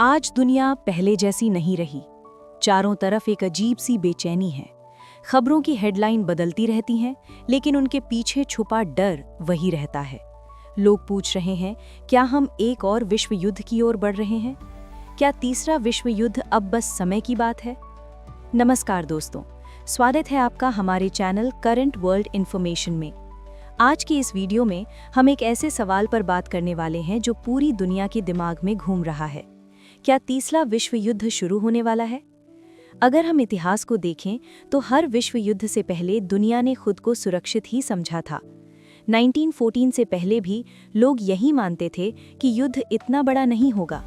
आज दुनिया पहले जैसी नहीं रही। चारों तरफ एक अजीब सी बेचैनी है। खबरों की हेडलाइन बदलती रहती हैं, लेकिन उनके पीछे छुपा डर वही रहता है। लोग पूछ रहे हैं, क्या हम एक और विश्व युद्ध की ओर बढ़ रहे हैं? क्या तीसरा विश्व युद्ध अब बस समय की बात है? नमस्कार दोस्तों, स्वागत है आपका हमारे चैनल करंट वर्ल्ड इन्फॉर्मेशन में। आज की इस वीडियो में हम एक ऐसे सवाल पर बात करने वाले हैं जो पूरी दुनिया के दिमाग में घूम रहा है। क्या तीसरा विश्व युद्ध शुरू होने वाला है? अगर हम इतिहास को देखें तो हर विश्व युद्ध से पहले दुनिया ने खुद को सुरक्षित ही समझा था। 1914 से पहले भी लोग यही मानते थे कि युद्ध इतना बड़ा नहीं होगा।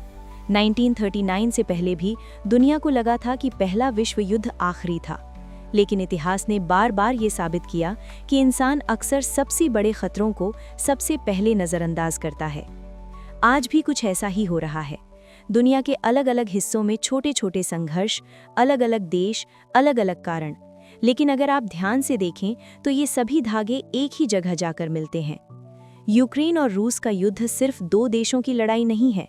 1939 से पहले भी दुनिया को लगा था कि पहला विश्व युद्ध आखिरी था। लेकिन इतिहास ने बार बार ये साबित किया कि इंसान अक्सर सबसे बड़े खतरों को सबसे पहले नज़रअंदाज करता है। आज भी कुछ ऐसा ही हो रहा है। दुनिया के अलग अलग हिस्सों में छोटे छोटे संघर्ष, अलग अलग देश, अलग अलग कारण। लेकिन अगर आप ध्यान से देखें तो ये सभी धागे एक ही जगह जाकर मिलते हैं। यूक्रेन और रूस का युद्ध सिर्फ दो देशों की लड़ाई नहीं है,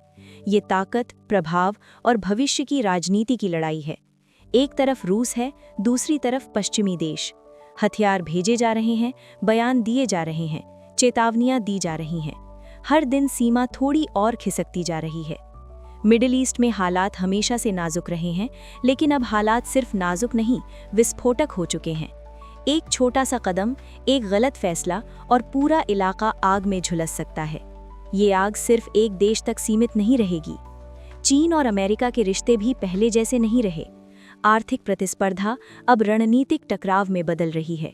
ये ताकत, प्रभाव और भविष्य की राजनीति की लड़ाई है। एक तरफ रूस है, दूसरी तरफ पश्चिमी देश। हथियार भेजे जा रहे हैं, बयान दिए जा रहे हैं, चेतावनियां दी जा रही हैं। हर दिन सीमा थोड़ी और खिसकती जा रही है। मिडिल ईस्ट में हालात हमेशा से नाजुक रहे हैं, लेकिन अब हालात सिर्फ नाजुक नहीं, विस्फोटक हो चुके हैं। एक छोटा सा कदम, एक गलत फैसला और पूरा इलाका आग में झुलस सकता है। ये आग सिर्फ एक देश तक सीमित नहीं रहेगी। चीन और अमेरिका के रिश्ते भी पहले जैसे नहीं रहे। आर्थिक प्रतिस्पर्धा अब रणनीतिक टकराव में बदल रही है।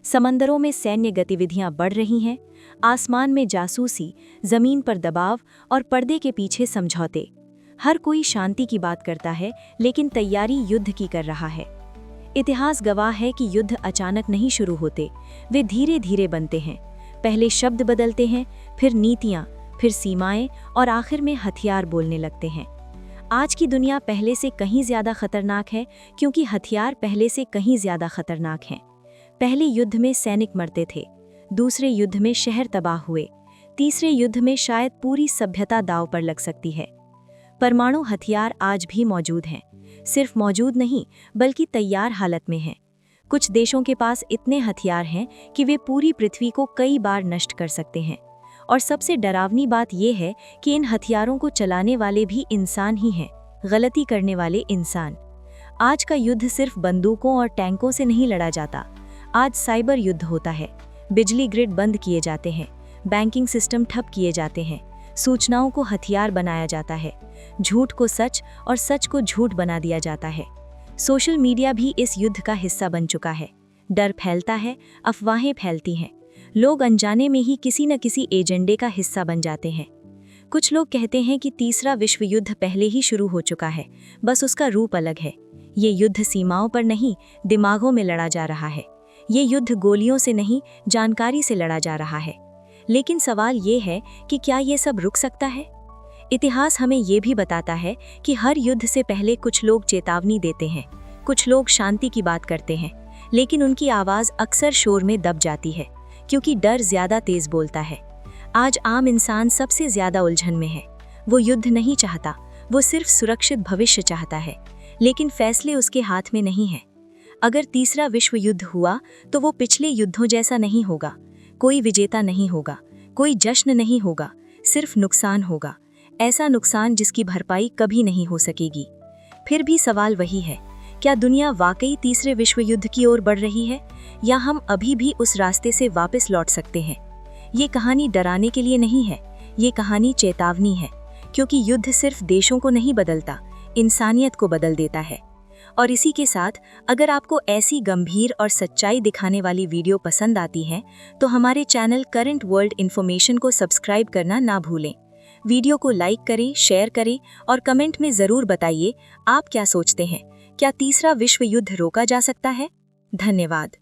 समंदरों में सैन्य गतिविधियां बढ़ रही हैं, आसमान में जासूसी, जमीन पर दबाव और पर्दे के पीछे समझौते। हर कोई शांति की बात करता है, लेकिन तैयारी युद्ध की कर रहा है। इतिहास गवाह है कि युद्ध अचानक नहीं शुरू होते, वे धीरे धीरे बनते हैं। पहले शब्द बदलते हैं, फिर नीतियां, फिर सीमाएं और आखिर में हथियार बोलने लगते हैं। आज की दुनिया पहले से कहीं ज्यादा खतरनाक है, क्योंकि हथियार पहले से कहीं ज्यादा खतरनाक हैं। पहले युद्ध में सैनिक मरते थे, दूसरे युद्ध में शहर तबाह हुए, तीसरे युद्ध में शायद पूरी सभ्यता दांव पर लग सकती है। परमाणु हथियार आज भी मौजूद हैं, सिर्फ मौजूद नहीं बल्कि तैयार हालत में हैं। कुछ देशों के पास इतने हथियार हैं कि वे पूरी पृथ्वी को कई बार नष्ट कर सकते हैं। और सबसे डरावनी बात यह है कि इन हथियारों को चलाने वाले भी इंसान ही हैं, गलती करने वाले इंसान। आज का युद्ध सिर्फ बंदूकों और टैंकों से नहीं लड़ा जाता। आज साइबर युद्ध होता है। बिजली ग्रिड बंद किए जाते हैं, बैंकिंग सिस्टम ठप किए जाते हैं, सूचनाओं को हथियार बनाया जाता है, झूठ को सच और सच को झूठ बना दिया जाता है। सोशल मीडिया भी इस युद्ध का हिस्सा बन चुका है। डर फैलता है, अफवाहें फैलती हैं, लोग अनजाने में ही किसी न किसी एजेंडे का हिस्सा बन जाते हैं। कुछ लोग कहते हैं कि तीसरा विश्व युद्ध पहले ही शुरू हो चुका है, बस उसका रूप अलग है। ये युद्ध सीमाओं पर नहीं, दिमागों में लड़ा जा रहा है। ये युद्ध गोलियों से नहीं, जानकारी से लड़ा जा रहा है। लेकिन सवाल ये है कि क्या ये सब रुक सकता है? इतिहास हमें ये भी बताता है कि हर युद्ध से पहले कुछ लोग चेतावनी देते हैं, कुछ लोग शांति की बात करते हैं, लेकिन उनकी आवाज़ अक्सर शोर में दब जाती है, क्योंकि डर ज़्यादा तेज़ बोलता है। आज आम इंसान सबसे ज़्यादा उलझन में है। वो युद्ध नहीं चाहता, वो सिर्फ सुरक्षित भविष्य चाहता है, लेकिन फैसले उसके हाथ में नहीं हैं। अगर तीसरा विश्व युद्ध हुआ तो वो पिछले युद्धों जैसा नहीं होगा। कोई विजेता नहीं होगा, कोई जश्न नहीं होगा, सिर्फ नुकसान होगा। ऐसा नुकसान जिसकी भरपाई कभी नहीं हो सकेगी। फिर भी सवाल वही है, क्या दुनिया वाकई तीसरे विश्व युद्ध की ओर बढ़ रही है, या हम अभी भी उस रास्ते से वापस लौट सकते हैं? ये कहानी डराने के लिए नहीं है, ये कहानी चेतावनी है, क्योंकि युद्ध सिर्फ देशों को नहीं बदलता, इंसानियत को बदल देता है। और इसी के साथ अगर आपको ऐसी गंभीर और सच्चाई दिखाने वाली वीडियो पसंद आती है तो हमारे चैनल करंट वर्ल्ड इन्फॉर्मेशन को सब्सक्राइब करना ना भूलें। वीडियो को लाइक करें, शेयर करें और कमेंट में ज़रूर बताइए आप क्या सोचते हैं, क्या तीसरा विश्व युद्ध रोका जा सकता है? धन्यवाद।